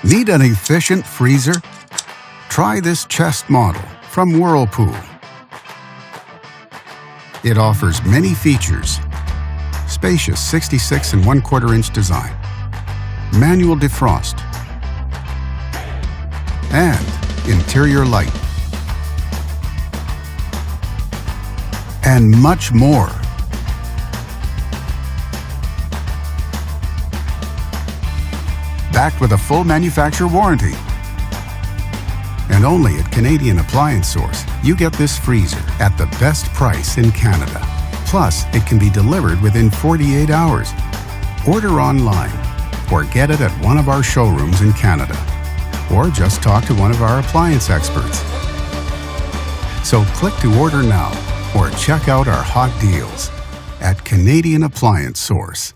Need an efficient freezer? Try this chest model from Whirlpool. It offers many features. Spacious 66 1/4 inch design, manual defrost, and interior light, and much more. Backed with a full manufacturer warranty. And only at Canadian Appliance Source, you get this freezer at the best price in Canada. Plus, it can be delivered within 48 hours. Order online or get it at one of our showrooms in Canada. Or just talk to one of our appliance experts. So click to order now or check out our hot deals at Canadian Appliance Source.